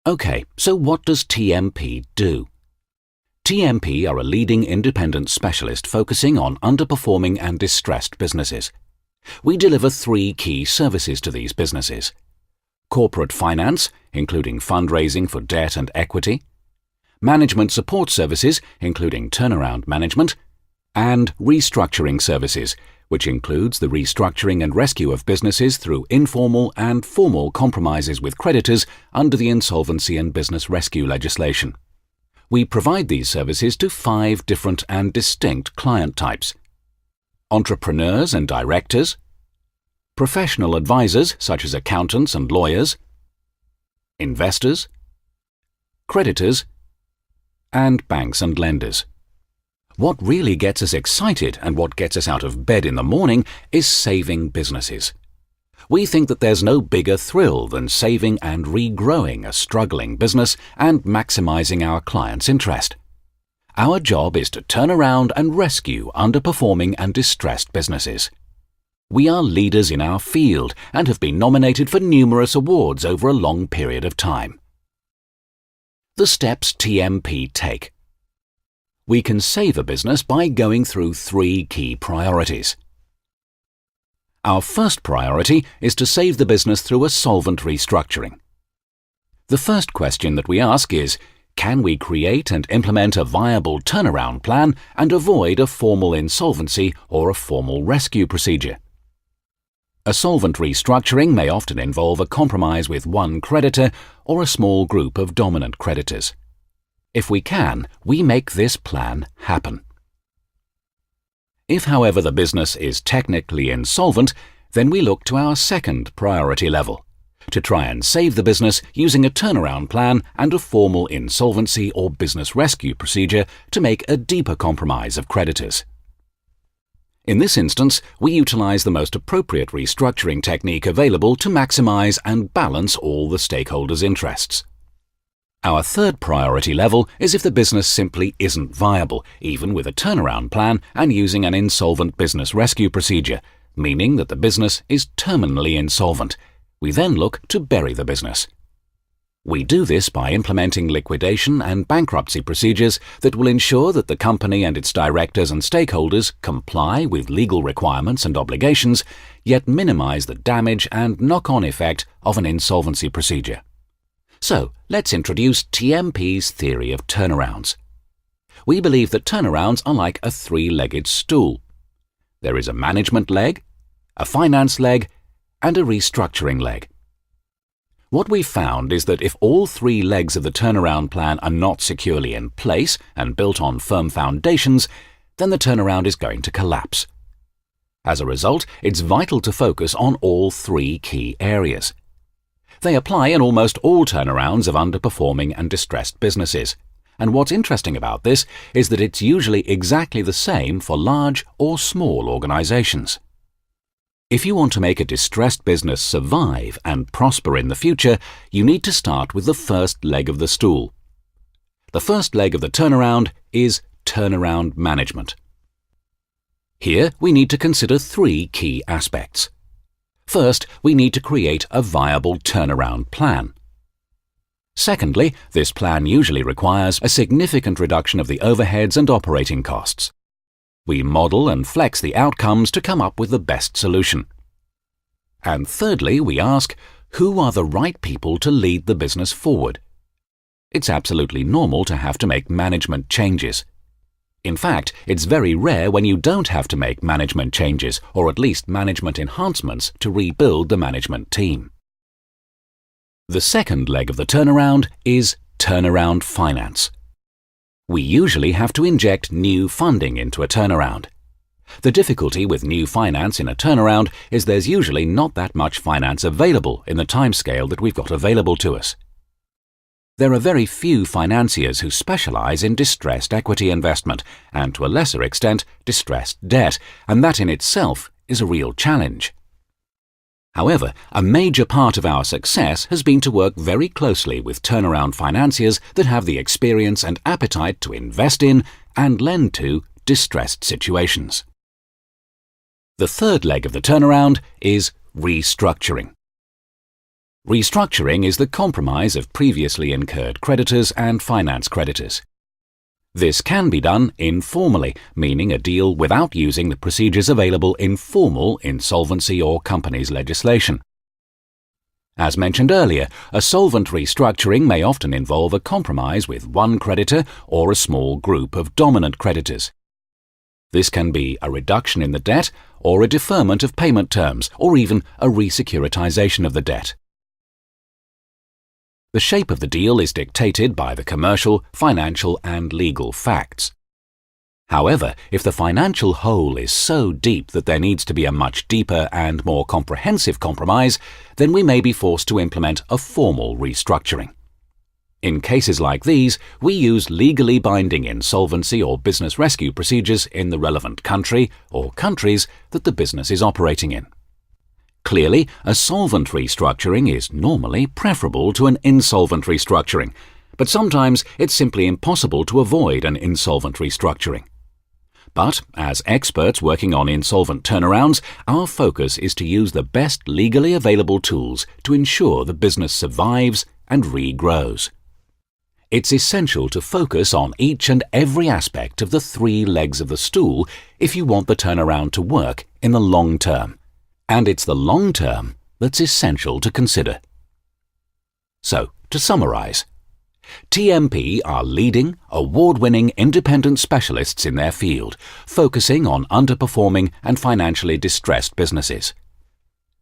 Okay, so what does TMP do? TMP are a leading independent specialist focusing on underperforming and distressed businesses. We deliver 3 key services to these businesses: corporate finance, including fundraising for debt and equity; management support services, including turnaround management; and restructuring services, which includes the restructuring and rescue of businesses through informal and formal compromises with creditors under the insolvency and business rescue legislation. We provide these services to 5 different and distinct client types: entrepreneurs and directors, professional advisors such as accountants and lawyers, investors, creditors, and banks and lenders. What really gets us excited and what gets us out of bed in the morning is saving businesses. We think that there's no bigger thrill than saving and regrowing a struggling business and maximizing our clients' interest. Our job is to turn around and rescue underperforming and distressed businesses. We are leaders in our field and have been nominated for numerous awards over a long period of time. The steps TMP take. We can save a business by going through 3 key priorities. Our first priority is to save the business through a solvent restructuring. The first question that we ask is, can we create and implement a viable turnaround plan and avoid a formal insolvency or a formal rescue procedure? A solvent restructuring may often involve a compromise with one creditor or a small group of dominant creditors. If we can, we make this plan happen. If, however, the business is technically insolvent, then we look to our second priority level, to try and save the business using a turnaround plan and a formal insolvency or business rescue procedure to make a deeper compromise of creditors. In this instance, we utilize the most appropriate restructuring technique available to maximize and balance all the stakeholders' interests. Our third priority level is if the business simply isn't viable, even with a turnaround plan and using an insolvent business rescue procedure, meaning that the business is terminally insolvent. We then look to bury the business. We do this by implementing liquidation and bankruptcy procedures that will ensure that the company and its directors and stakeholders comply with legal requirements and obligations, yet minimize the damage and knock-on effect of an insolvency procedure. So, let's introduce TMP's theory of turnarounds. We believe that turnarounds are like a 3-legged stool. There is a management leg, a finance leg, and a restructuring leg. What we've found is that if all 3 legs of the turnaround plan are not securely in place and built on firm foundations, then the turnaround is going to collapse. As a result, it's vital to focus on all 3 key areas. They apply in almost all turnarounds of underperforming and distressed businesses. And what's interesting about this is that it's usually exactly the same for large or small organizations. If you want to make a distressed business survive and prosper in the future, you need to start with the first leg of the stool. The first leg of the turnaround is turnaround management. Here we need to consider 3 key aspects. First, we need to create a viable turnaround plan. Secondly, this plan usually requires a significant reduction of the overheads and operating costs. We model and flex the outcomes to come up with the best solution. And thirdly, we ask, who are the right people to lead the business forward? It's absolutely normal to have to make management changes. In fact, it's very rare when you don't have to make management changes, or at least management enhancements, to rebuild the management team. The second leg of the turnaround is turnaround finance. We usually have to inject new funding into a turnaround. The difficulty with new finance in a turnaround is there's usually not that much finance available in the timescale that we've got available to us. There are very few financiers who specialize in distressed equity investment and, to a lesser extent, distressed debt, and that in itself is a real challenge. However, a major part of our success has been to work very closely with turnaround financiers that have the experience and appetite to invest in and lend to distressed situations. The third leg of the turnaround is restructuring. Restructuring is the compromise of previously incurred creditors and finance creditors. This can be done informally, meaning a deal without using the procedures available in formal insolvency or companies legislation. As mentioned earlier, a solvent restructuring may often involve a compromise with one creditor or a small group of dominant creditors. This can be a reduction in the debt, or a deferment of payment terms, or even a resecuritization of the debt. The shape of the deal is dictated by the commercial, financial, and legal facts. However, if the financial hole is so deep that there needs to be a much deeper and more comprehensive compromise, then we may be forced to implement a formal restructuring. In cases like these, we use legally binding insolvency or business rescue procedures in the relevant country or countries that the business is operating in. Clearly, a solvent restructuring is normally preferable to an insolvent restructuring, but sometimes it's simply impossible to avoid an insolvent restructuring. But, as experts working on insolvent turnarounds, our focus is to use the best legally available tools to ensure the business survives and regrows. It's essential to focus on each and every aspect of the three legs of the stool if you want the turnaround to work in the long term. And it's the long term that's essential to consider. So, to summarize, TMP are leading, award-winning independent specialists in their field, focusing on underperforming and financially distressed businesses.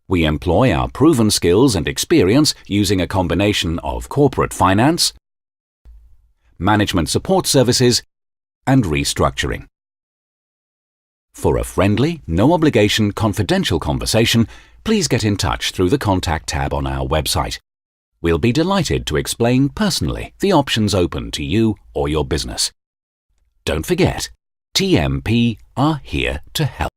We employ our proven skills and experience using a combination of corporate finance, management support services, and restructuring. For a friendly, no-obligation, confidential conversation, please get in touch through the Contact tab on our website. We'll be delighted to explain personally the options open to you or your business. Don't forget, TMP are here to help.